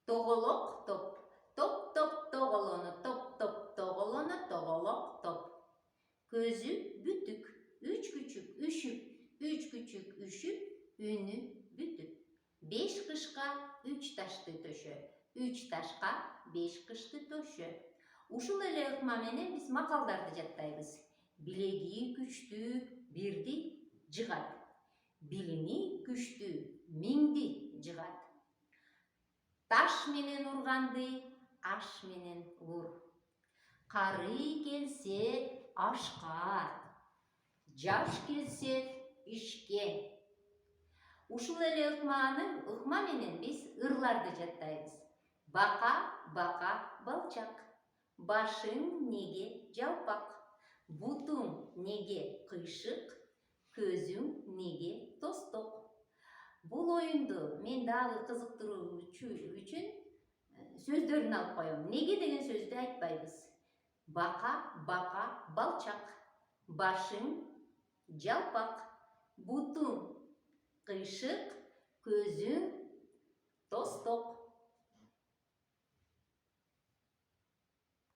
Toğolok top. Top top toğolonu top top toğolonu toğolok top. Gözü bütük, üç küçük üşüp, üç küçük üşüp, ünü bütüp. Beş kışka üç taştı töşö, üç taşka beş kıştı töşö. Ушул эле ыкма менен биз макалдарды жаттайбыз. Билеги күчтүү бирди жыгат. Билими күчтүү миңди жыгат. Таш менен урганды аш менен ур. Кары келсе ашка, жаш келсе ишке. Ушул эле ыкма менен биз ырларды жаттайбыз. Бака бака балчак. Башың неге жалпак, бутуң неге кыйшык, көзүң неге тосток. Бул оюнду мен дагы кызыктыруу үчүн сөздөрүн алып коем. Неге деген сөздү айтпайбыз. Бака бака балчак, башың жалпак, бутуң кыйшык, көзүң